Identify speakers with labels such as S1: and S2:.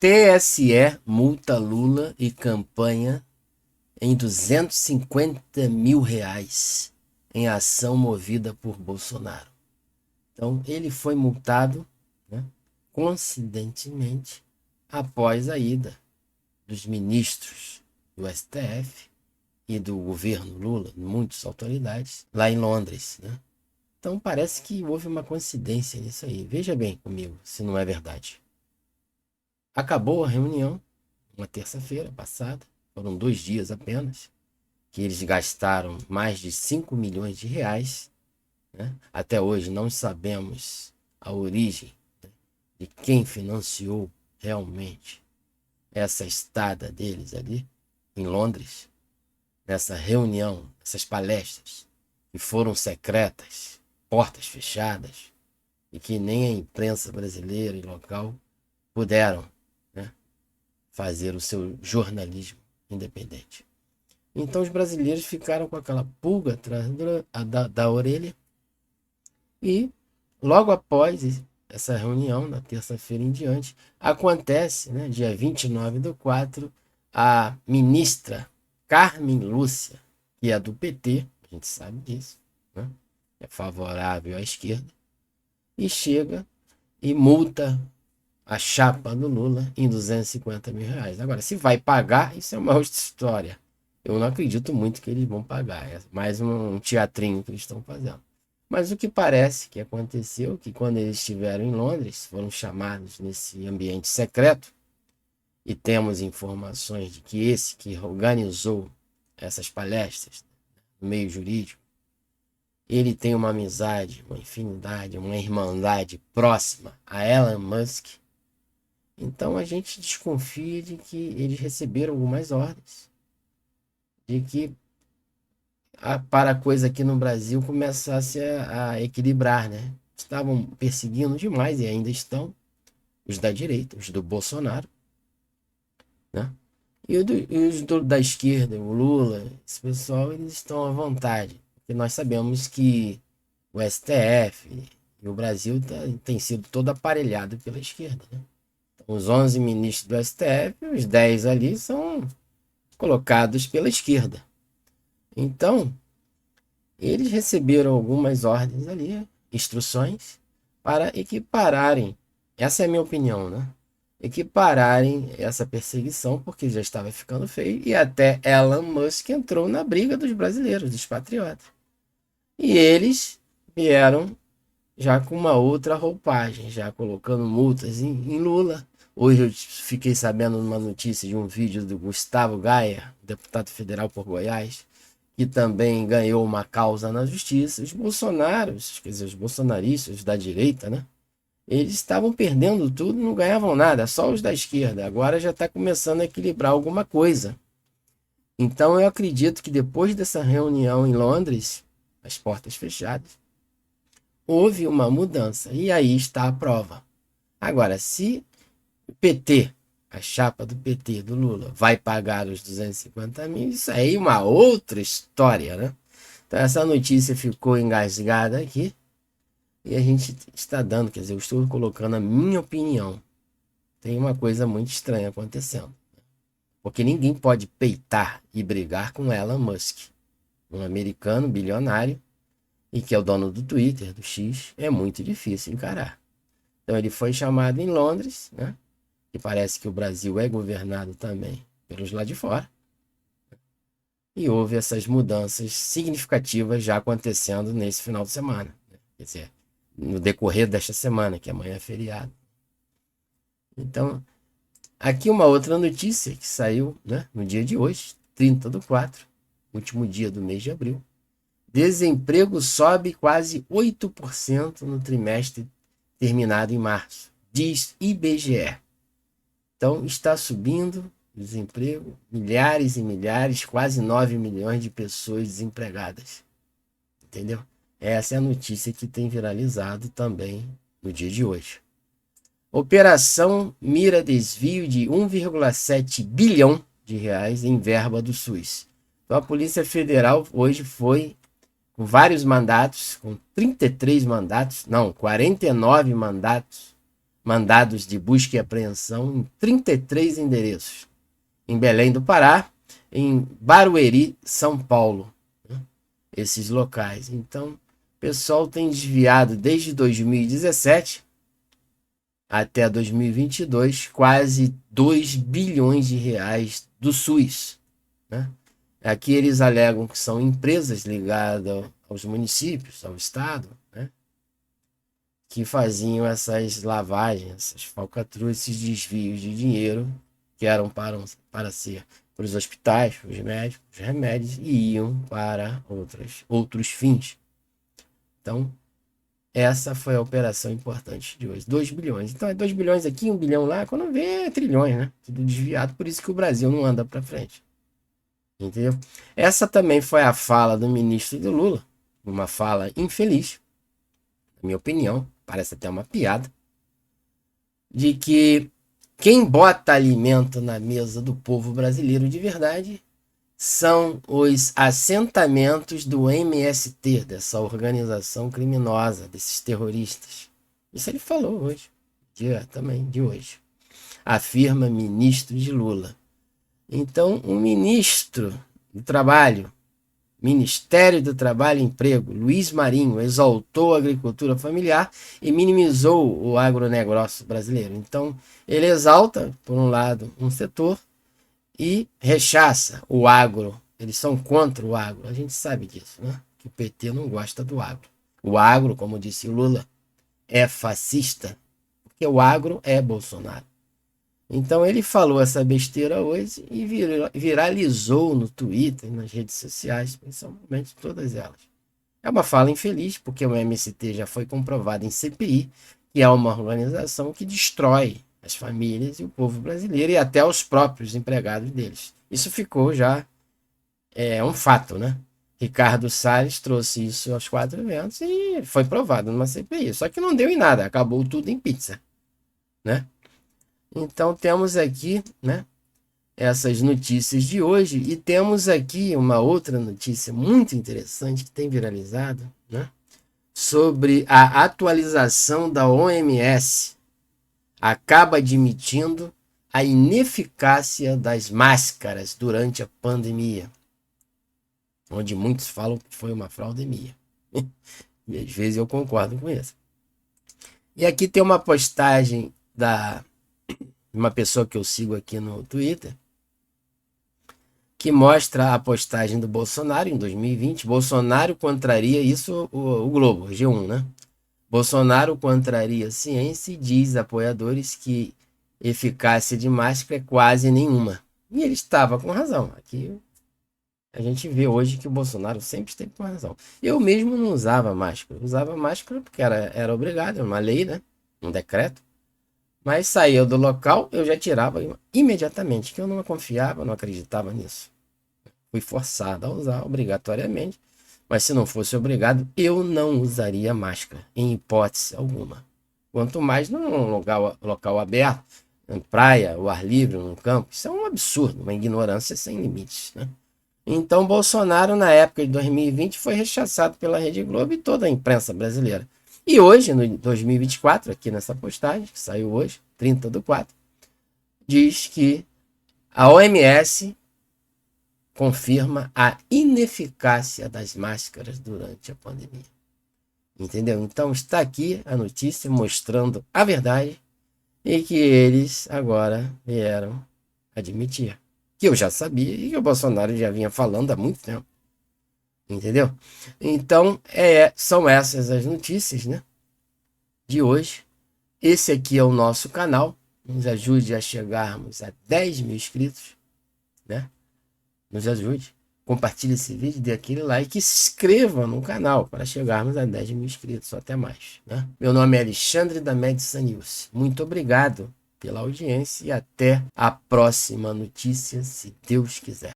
S1: TSE multa Lula e campanha em R$ 250 mil em ação movida por Bolsonaro. Então, ele foi multado, né, coincidentemente, após a ida dos ministros do STF e do governo Lula, muitas autoridades, lá em Londres, né? Então parece que houve uma coincidência nisso aí. Veja bem comigo, se não é verdade. Acabou a reunião, uma terça-feira passada, foram 2 dias apenas, que eles gastaram mais de 5 milhões de reais, né? Até hoje não sabemos a origem, né, de quem financiou realmente essa estada deles ali em Londres, nessa reunião, essas palestras que foram secretas, portas fechadas, e que nem a imprensa brasileira e local puderam, né, fazer o seu jornalismo independente. Então os brasileiros ficaram com aquela pulga atrás da orelha e logo após essa reunião, na terça-feira em diante, acontece, né, dia 29/4, a ministra Carmen Lúcia, que é do PT, a gente sabe disso, né, é favorável à esquerda, e chega e multa a chapa do Lula em R$ 250 mil. Agora, se vai pagar, isso é uma outra história. Eu não acredito muito que eles vão pagar. É mais um teatrinho que eles estão fazendo. Mas o que parece que aconteceu, que quando eles estiveram em Londres, foram chamados nesse ambiente secreto, e temos informações de que esse que organizou essas palestras no meio jurídico, ele tem uma amizade, uma infinidade, uma irmandade próxima a Elon Musk. Então a gente desconfia de que eles receberam algumas ordens, de que para a coisa aqui no Brasil começasse a equilibrar, né? Estavam perseguindo demais e ainda estão os da direita, os do Bolsonaro, né? E os da esquerda, o Lula, esse pessoal, eles estão à vontade. Porque nós sabemos que o STF e o Brasil tem sido todo aparelhado pela esquerda, né? Então, os 11 ministros do STF, os 10 ali são colocados pela esquerda. Então, eles receberam algumas ordens ali, instruções, para equipararem, essa é a minha opinião, né? Equipararem essa perseguição, porque já estava ficando feio, e até Elon Musk entrou na briga dos brasileiros, dos patriotas. E eles vieram já com uma outra roupagem, já colocando multas em Lula. Hoje eu fiquei sabendo uma notícia de um vídeo do Gustavo Gaia, deputado federal por Goiás, que também ganhou uma causa na justiça. Os bolsonaros, quer dizer, os bolsonaristas da direita, né? Eles estavam perdendo tudo, não ganhavam nada, só os da esquerda. Agora já está começando a equilibrar alguma coisa. Então eu acredito que depois dessa reunião em Londres, as portas fechadas, houve uma mudança. E aí está a prova. Agora, se o PT, a chapa do PT, do Lula, vai pagar os 250 mil, isso aí é uma outra história, né? Então essa notícia ficou engasgada aqui e a gente está dando, quer dizer, eu estou colocando a minha opinião. Tem uma coisa muito estranha acontecendo. Porque ninguém pode peitar e brigar com Elon Musk, um americano bilionário e que é o dono do Twitter, do X. É muito difícil encarar. Então ele foi chamado em Londres, né? E parece que o Brasil é governado também pelos lá de fora. E houve essas mudanças significativas já acontecendo nesse final de semana, né? Quer dizer, no decorrer desta semana, que amanhã é feriado. Então, aqui uma outra notícia que saiu, né, no dia de hoje, 30/4, último dia do mês de abril. Desemprego sobe quase 8% no trimestre terminado em março, diz IBGE. Então, está subindo o desemprego, milhares e milhares, quase 9 milhões de pessoas desempregadas. Entendeu? Essa é a notícia que tem viralizado também no dia de hoje. Operação mira desvio de 1,7 bilhão de reais em verba do SUS. Então, a Polícia Federal hoje foi com vários mandatos, com 33 mandatos, não, 49 mandatos, mandados de busca e apreensão em 33 endereços. Em Belém do Pará, em Barueri, São Paulo. Esses locais. Então, o pessoal tem desviado desde 2017 até 2022 quase 2 bilhões de reais do SUS. Né? Aqui eles alegam que são empresas ligadas aos municípios, ao Estado, né? Que faziam essas lavagens, essas falcatruas, esses desvios de dinheiro que eram para ser para os hospitais, os médicos, os remédios, e iam para outros fins. Então, essa foi a operação importante de hoje. 2 bilhões. Então, é 2 bilhões aqui, 1 bilhão lá. Quando vê, é trilhões, né? Tudo desviado. Por isso que o Brasil não anda para frente. Entendeu? Essa também foi a fala do ministro do Lula. Uma fala infeliz, na minha opinião. Parece até uma piada. De que quem bota alimento na mesa do povo brasileiro de verdade são os assentamentos do MST, dessa organização criminosa, desses terroristas. Isso ele falou hoje, também de hoje. Afirma ministro de Lula. Então, o ministro do Trabalho, Ministério do Trabalho e Emprego, Luiz Marinho, exaltou a agricultura familiar e minimizou o agronegócio brasileiro. Então, ele exalta, por um lado, um setor e rechaça o agro. Eles são contra o agro. A gente sabe disso, né? Que o PT não gosta do agro. O agro, como disse o Lula, é fascista, porque o agro é Bolsonaro. Então ele falou essa besteira hoje e viralizou no Twitter, nas redes sociais, principalmente todas elas. É uma fala infeliz, porque o MST já foi comprovado em CPI, que é uma organização que destrói as famílias e o povo brasileiro e até os próprios empregados deles. Isso ficou já um fato, né? Ricardo Salles trouxe isso aos 4 eventos e foi provado numa CPI. Só que não deu em nada, acabou tudo em pizza, né? Então temos aqui, né, essas notícias de hoje e temos aqui uma outra notícia muito interessante que tem viralizado, né, sobre a atualização da OMS. Acaba admitindo a ineficácia das máscaras durante a pandemia, onde muitos falam que foi uma fraudemia. E às vezes eu concordo com isso. E aqui tem uma postagem de uma pessoa que eu sigo aqui no Twitter, que mostra a postagem do Bolsonaro em 2020. Bolsonaro contraria isso, o Globo, G1, né? Bolsonaro contraria a ciência e diz a apoiadores que eficácia de máscara é quase nenhuma. E ele estava com razão. Aqui a gente vê hoje que o Bolsonaro sempre esteve com razão. Eu mesmo não usava máscara. Eu usava máscara porque era obrigado, é uma lei, né? Um decreto. Mas saía do local, eu já tirava imediatamente, que eu não confiava, não acreditava nisso. Fui forçado a usar obrigatoriamente, mas se não fosse obrigado, eu não usaria máscara, em hipótese alguma. Quanto mais num local aberto, na praia, ao ar livre, no campo. Isso é um absurdo, uma ignorância sem limites, né? Então, Bolsonaro, na época de 2020, foi rechaçado pela Rede Globo e toda a imprensa brasileira. E hoje, no 2024, aqui nessa postagem, que saiu hoje, 30/4, diz que a OMS confirma a ineficácia das máscaras durante a pandemia. Entendeu? Então está aqui a notícia mostrando a verdade e que eles agora vieram admitir. Que eu já sabia e que o Bolsonaro já vinha falando há muito tempo. Entendeu? Então, são essas as notícias, né, de hoje. Esse aqui é o nosso canal. Nos ajude a chegarmos a 10 mil inscritos, né? Nos ajude. Compartilhe esse vídeo, dê aquele like e se inscreva no canal para chegarmos a 10 mil inscritos ou até mais, né? Meu nome é Alexandre da Médica News. Muito obrigado pela audiência e até a próxima notícia, se Deus quiser.